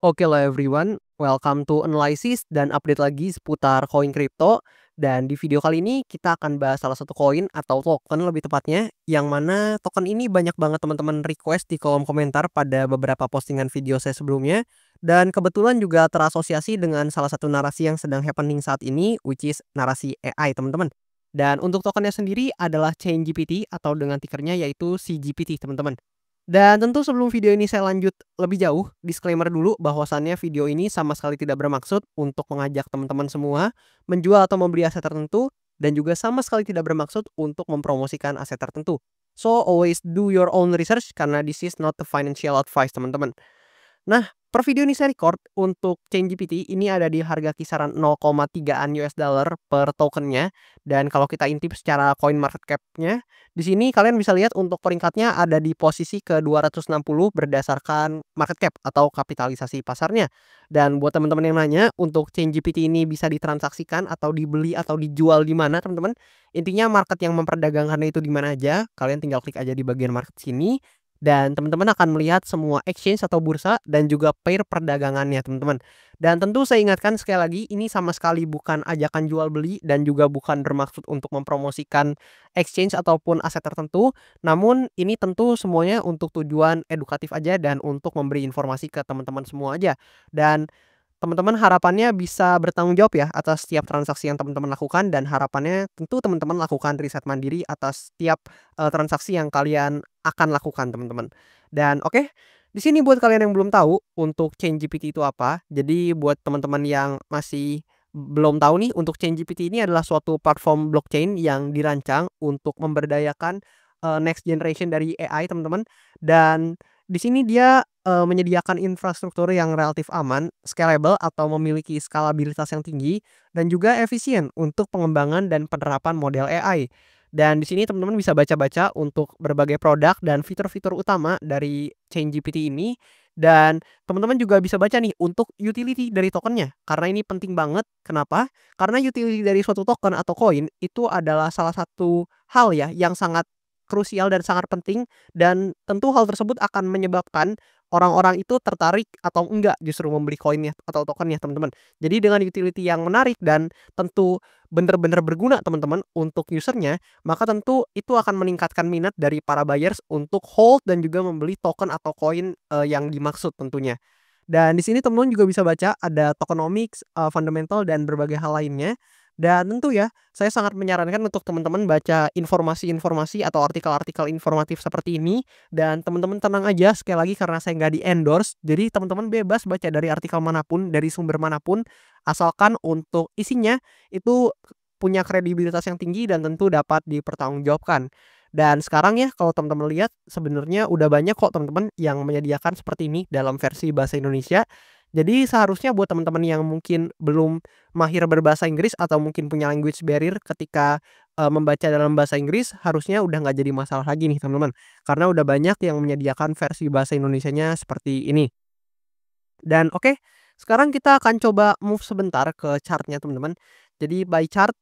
Oke lah everyone, welcome to Analysis dan update lagi seputar koin kripto. Dan di video kali ini kita akan bahas salah satu koin atau token lebih tepatnya, yang mana token ini banyak banget teman-teman request di kolom komentar pada beberapa postingan video saya sebelumnya. Dan kebetulan juga terasosiasi dengan salah satu narasi yang sedang happening saat ini, which is narasi AI teman-teman. Dan untuk tokennya sendiri adalah ChainGPT atau dengan tikernya yaitu CGPT teman-teman. Dan tentu sebelum video ini saya lanjut lebih jauh, disclaimer dulu bahwasannya video ini sama sekali tidak bermaksud untuk mengajak teman-teman semua menjual atau membeli aset tertentu dan juga sama sekali tidak bermaksud untuk mempromosikan aset tertentu. So always do your own research karena this is not the financial advice teman-teman. Nah, per video ini saya record untuk ChainGPT ini ada di harga kisaran 0,3-an US dollar per tokennya. Dan kalau kita intip secara coin market cap-nya, di sini kalian bisa lihat untuk peringkatnya ada di posisi ke-260 berdasarkan market cap atau kapitalisasi pasarnya. Dan buat teman-teman yang nanya untuk ChainGPT ini bisa ditransaksikan atau dibeli atau dijual di mana, teman-teman? Intinya market yang memperdagangkannya itu di mana aja, kalian tinggal klik aja di bagian market sini. Dan teman-teman akan melihat semua exchange atau bursa dan juga pair perdagangannya teman-teman. Dan tentu saya ingatkan sekali lagi ini sama sekali bukan ajakan jual beli dan juga bukan bermaksud untuk mempromosikan exchange ataupun aset tertentu. Namun ini tentu semuanya untuk tujuan edukatif aja dan untuk memberi informasi ke teman-teman semua aja. Dan teman-teman harapannya bisa bertanggung jawab ya atas setiap transaksi yang teman-teman lakukan dan harapannya tentu teman-teman lakukan riset mandiri atas setiap transaksi yang kalian akan lakukan teman-teman. Dan oke, di sini buat kalian yang belum tahu untuk ChainGPT itu apa. Jadi buat teman-teman yang masih belum tahu nih untuk ChainGPT ini adalah suatu platform blockchain yang dirancang untuk memberdayakan next generation dari AI teman-teman. Dan di sini dia menyediakan infrastruktur yang relatif aman, scalable atau memiliki skalabilitas yang tinggi dan juga efisien untuk pengembangan dan penerapan model AI. Dan di sini teman-teman bisa baca-baca untuk berbagai produk dan fitur-fitur utama dari ChainGPT ini. Dan teman-teman juga bisa baca nih untuk utility dari tokennya. Karena ini penting banget. Kenapa? Karena utility dari suatu token atau koin itu adalah salah satu hal ya yang sangat krusial dan sangat penting, dan tentu hal tersebut akan menyebabkan orang-orang itu tertarik atau enggak justru membeli koinnya atau tokennya teman-teman. Jadi dengan utility yang menarik dan tentu benar-benar berguna teman-teman untuk usernya, maka tentu itu akan meningkatkan minat dari para buyers untuk hold dan juga membeli token atau koin yang dimaksud tentunya. Dan di sini teman-teman juga bisa baca ada tokenomics, fundamental dan berbagai hal lainnya. Dan tentu ya, saya sangat menyarankan untuk teman-teman baca informasi-informasi atau artikel-artikel informatif seperti ini. Dan teman-teman tenang aja sekali lagi karena saya nggak di-endorse. Jadi teman-teman bebas baca dari artikel manapun, dari sumber manapun, asalkan untuk isinya itu punya kredibilitas yang tinggi dan tentu dapat dipertanggungjawabkan. Dan sekarang ya kalau teman-teman lihat sebenarnya udah banyak kok teman-teman yang menyediakan seperti ini dalam versi bahasa Indonesia. Jadi seharusnya buat teman-teman yang mungkin belum mahir berbahasa Inggris atau mungkin punya language barrier ketika membaca dalam bahasa Inggris, harusnya udah nggak jadi masalah lagi nih teman-teman. Karena udah banyak yang menyediakan versi bahasa Indonesianya seperti ini. Dan oke, sekarang kita akan coba move sebentar ke chartnya teman-teman. Jadi by chart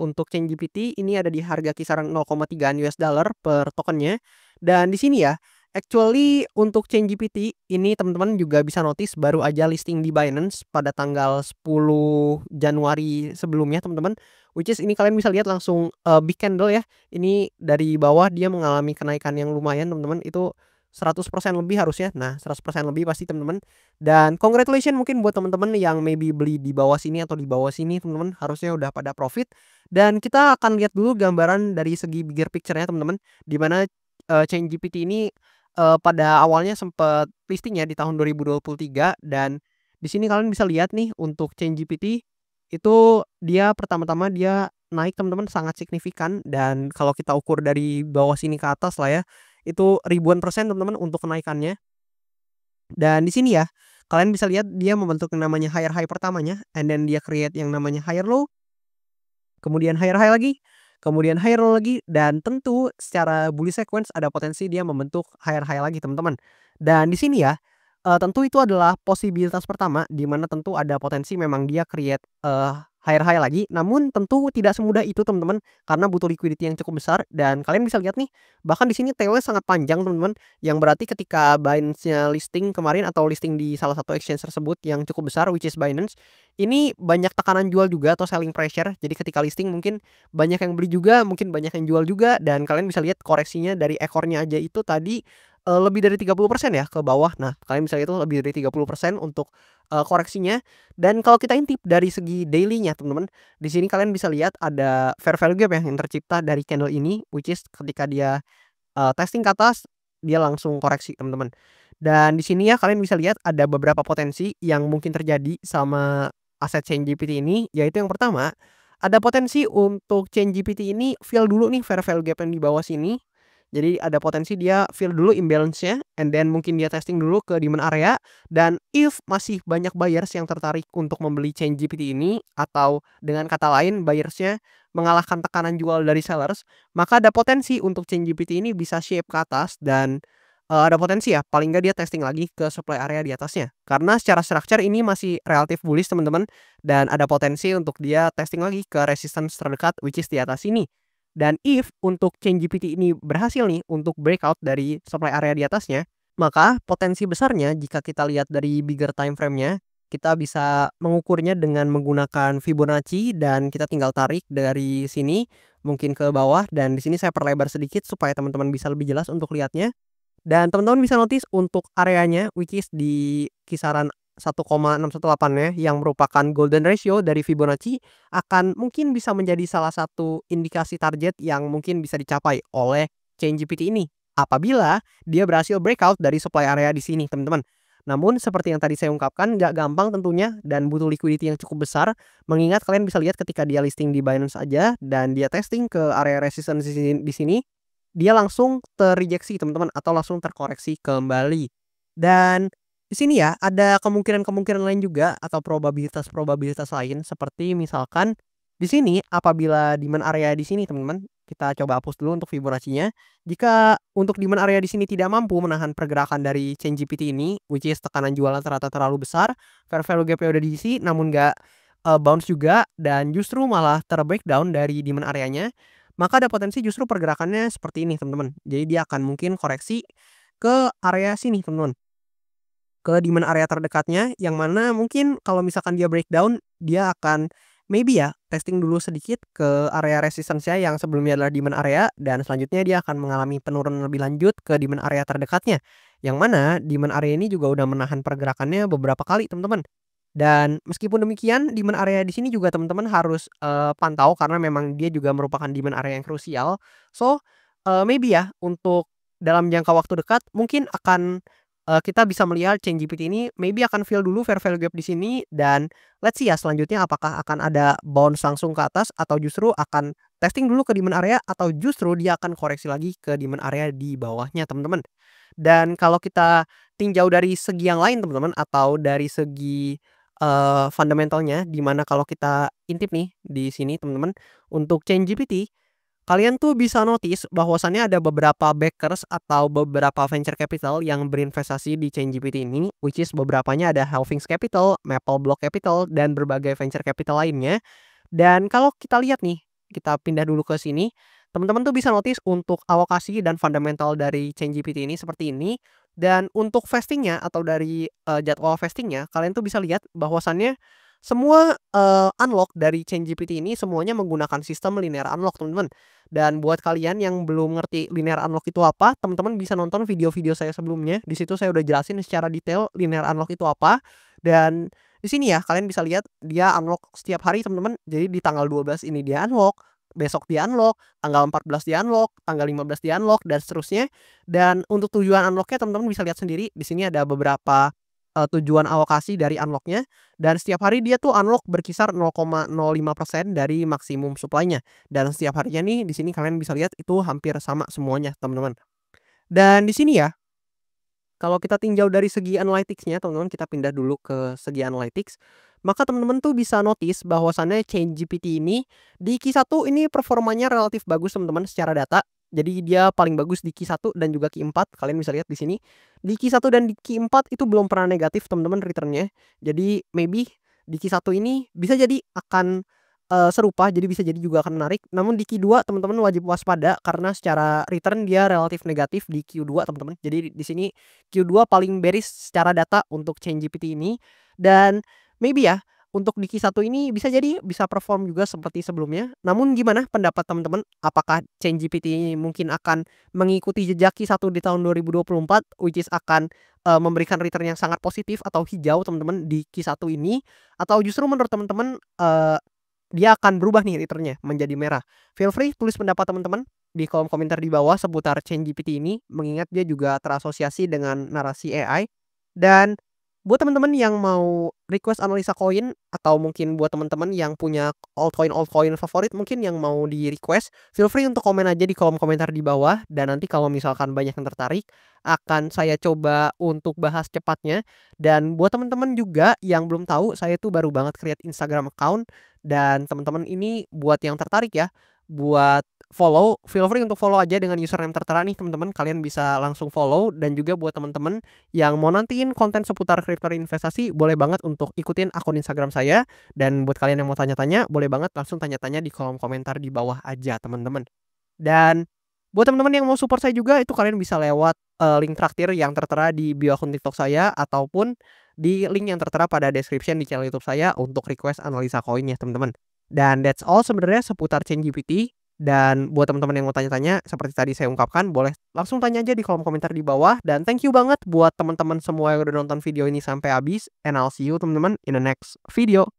untuk ChainGPT ini ada di harga kisaran 0,3-an US dollar per tokennya. Dan di sini ya, actually untuk ChainGPT ini teman-teman juga bisa notice baru aja listing di Binance pada tanggal 10 Januari sebelumnya teman-teman. Which is ini kalian bisa lihat langsung big candle ya. Ini dari bawah dia mengalami kenaikan yang lumayan teman-teman. Itu 100% lebih harusnya. Nah, 100% lebih pasti teman-teman. Dan congratulations mungkin buat teman-teman yang maybe beli di bawah sini atau di bawah sini teman-teman, harusnya udah pada profit. Dan kita akan lihat dulu gambaran dari segi bigger picture-nya teman-teman, di mana ChainGPT ini pada awalnya sempat listing ya di tahun 2023. Dan di sini kalian bisa lihat nih untuk ChainGPT itu dia pertama-tama dia naik teman-teman sangat signifikan, dan kalau kita ukur dari bawah sini ke atas lah ya, itu ribuan persen teman-teman untuk kenaikannya. Dan di sini ya, kalian bisa lihat dia membentuk yang namanya higher high pertamanya, and then dia create yang namanya higher low, kemudian higher high lagi, kemudian higher low lagi, dan tentu secara bullish sequence ada potensi dia membentuk higher high lagi teman-teman. Dan di sini ya, tentu itu adalah posibilitas pertama di mana tentu ada potensi memang dia create high lagi, namun tentu tidak semudah itu teman-teman, karena butuh liquidity yang cukup besar dan kalian bisa lihat nih, bahkan di sini tail-nya sangat panjang teman-teman, yang berarti ketika Binance-nya listing kemarin atau listing di salah satu exchange tersebut yang cukup besar which is Binance, ini banyak tekanan jual juga atau selling pressure. Jadi ketika listing mungkin banyak yang beli juga, mungkin banyak yang jual juga dan kalian bisa lihat koreksinya dari ekornya aja itu tadi, lebih dari 30% ya ke bawah. Nah, kalian bisa lihat itu lebih dari 30% untuk, koreksinya. Dan kalau kita intip dari segi daily-nya teman-teman, di sini kalian bisa lihat ada fair value gap ya yang tercipta dari candle ini, which is ketika dia, testing ke atas, dia langsung koreksi teman-teman. Dan di sini ya kalian bisa lihat ada beberapa potensi yang mungkin terjadi sama aset ChainGPT ini, yaitu yang pertama, ada potensi untuk ChainGPT ini fill dulu nih fair value gap yang di bawah sini. Jadi ada potensi dia fill dulu imbalance-nya, and then mungkin dia testing dulu ke demand area, dan if masih banyak buyers yang tertarik untuk membeli ChainGPT ini, atau dengan kata lain buyers-nya mengalahkan tekanan jual dari sellers, maka ada potensi untuk ChainGPT ini bisa shape ke atas dan, ada potensi ya paling nggak dia testing lagi ke supply area di atasnya. Karena secara structure ini masih relatif bullish teman-teman, dan ada potensi untuk dia testing lagi ke resistance terdekat which is di atas ini. Dan if untuk ChainGPT ini berhasil nih untuk breakout dari supply area di atasnya, maka potensi besarnya jika kita lihat dari bigger time frame-nya, kita bisa mengukurnya dengan menggunakan Fibonacci dan kita tinggal tarik dari sini mungkin ke bawah, dan di sini saya perlebar sedikit supaya teman-teman bisa lebih jelas untuk lihatnya. Dan teman-teman bisa notice untuk areanya which is di kisaran 1,618 ya, yang merupakan golden ratio dari Fibonacci akan mungkin bisa menjadi salah satu indikasi target yang mungkin bisa dicapai oleh ChainGPT ini, apabila dia berhasil breakout dari supply area di sini teman-teman. Namun seperti yang tadi saya ungkapkan, nggak gampang tentunya dan butuh liquidity yang cukup besar, mengingat kalian bisa lihat ketika dia listing di Binance aja dan dia testing ke area resistance di sini, dia langsung terrejeksi teman-teman atau langsung terkoreksi kembali. Dan di sini ya ada kemungkinan-kemungkinan lain juga atau probabilitas-probabilitas lain seperti misalkan di sini apabila demand area di sini teman-teman, kita coba hapus dulu untuk Fibonacci-nya. Jika untuk demand area di sini tidak mampu menahan pergerakan dari ChainGPT ini, which is tekanan jualan ternyata terlalu besar, fair value gap-nya udah diisi namun nggak, bounce juga dan justru malah ter-breakdown dari demand areanya, maka ada potensi justru pergerakannya seperti ini teman-teman. Jadi dia akan mungkin koreksi ke area sini teman-teman, ke demand area terdekatnya yang mana mungkin kalau misalkan dia breakdown, dia akan maybe ya testing dulu sedikit ke area resistance-nya yang sebelumnya adalah demand area, dan selanjutnya dia akan mengalami penurunan lebih lanjut ke demand area terdekatnya. Yang mana demand area ini juga udah menahan pergerakannya beberapa kali teman-teman. Dan meskipun demikian demand area di sini juga teman-teman harus, pantau karena memang dia juga merupakan demand area yang krusial. So, maybe ya untuk dalam jangka waktu dekat mungkin akan, kita bisa melihat ChainGPT ini maybe akan fill dulu fair value gap di sini dan let's see ya selanjutnya apakah akan ada bounce langsung ke atas atau justru akan testing dulu ke demand area atau justru dia akan koreksi lagi ke demand area di bawahnya teman-teman. Dan kalau kita tinjau dari segi yang lain teman-teman atau dari segi, fundamentalnya di mana kalau kita intip nih di sini teman-teman, untuk ChainGPT, kalian tuh bisa notice bahwasannya ada beberapa backers atau beberapa venture capital yang berinvestasi di ChainGPT ini, which is beberapanya ada Halvings Capital, Maple Block Capital, dan berbagai venture capital lainnya. Dan kalau kita lihat nih, kita pindah dulu ke sini, teman-teman tuh bisa notice untuk alokasi dan fundamental dari ChainGPT ini seperti ini. Dan untuk vestingnya atau dari, jadwal vestingnya, kalian tuh bisa lihat bahwasannya semua, unlock dari ChainGPT ini semuanya menggunakan sistem linear unlock teman-teman. Dan buat kalian yang belum ngerti linear unlock itu apa, teman-teman bisa nonton video-video saya sebelumnya. Di situ saya udah jelasin secara detail linear unlock itu apa. Dan di sini ya kalian bisa lihat dia unlock setiap hari teman-teman. Jadi di tanggal 12 ini dia unlock, besok dia unlock, tanggal 14 dia unlock, tanggal 15 dia unlock, dan seterusnya. Dan untuk tujuan unlock-nya teman-teman bisa lihat sendiri. Di sini ada beberapa, tujuan alokasi dari unlock-nya, dan setiap hari dia tuh unlock berkisar 0,05% dari maksimum supply-nya. Dan setiap harinya nih di sini kalian bisa lihat itu hampir sama semuanya teman-teman. Dan di sini ya kalau kita tinjau dari segi analytics-nya teman-teman, kita pindah dulu ke segi analytics, maka teman-teman tuh bisa notice bahwasannya ChainGPT ini di Q1 ini performanya relatif bagus teman-teman secara data. Jadi dia paling bagus di Q1 dan juga Q4, kalian bisa lihat di sini. Di Q1 dan di Q4 itu belum pernah negatif teman-teman return-nya. Jadi maybe di Q1 ini bisa jadi akan, serupa, jadi bisa jadi juga akan menarik. Namun di Q2 teman-teman wajib waspada karena secara return dia relatif negatif di Q2 teman-teman. Jadi di sini Q2 paling bearish secara data untuk ChatGPT ini dan maybe ya untuk di Q1 ini bisa jadi bisa perform juga seperti sebelumnya. Namun gimana pendapat teman-teman? Apakah ChatGPT ini mungkin akan mengikuti jejak Q1 di tahun 2024 which is akan, memberikan return yang sangat positif atau hijau teman-teman di Q1 ini? Atau justru menurut teman-teman, dia akan berubah nih return-nya menjadi merah? Feel free tulis pendapat teman-teman di kolom komentar di bawah seputar ChatGPT ini, mengingat dia juga terasosiasi dengan narasi AI. Dan buat teman-teman yang mau request analisa koin atau mungkin buat teman-teman yang punya altcoin favorit mungkin yang mau di-request, feel free untuk komen aja di kolom komentar di bawah dan nanti kalau misalkan banyak yang tertarik, akan saya coba untuk bahas cepatnya. Dan buat teman-teman juga yang belum tahu, saya tuh baru banget create Instagram account dan teman-teman ini buat yang tertarik ya, buat follow, feel free untuk follow aja dengan username tertera nih teman-teman, kalian bisa langsung follow. Dan juga buat teman-teman yang mau nantiin konten seputar kripto investasi, boleh banget untuk ikutin akun Instagram saya. Dan buat kalian yang mau tanya-tanya, boleh banget langsung tanya-tanya di kolom komentar di bawah aja teman-teman. Dan buat teman-teman yang mau support saya juga, itu kalian bisa lewat, link traktir yang tertera di bio akun TikTok saya ataupun di link yang tertera pada description di channel YouTube saya untuk request analisa koin ya teman-teman. Dan that's all sebenarnya seputar ChatGPT. Dan buat teman-teman yang mau tanya-tanya seperti tadi saya ungkapkan, boleh langsung tanya aja di kolom komentar di bawah. Dan thank you banget buat teman-teman semua yang udah nonton video ini sampai habis, and I'll see you teman-teman in the next video.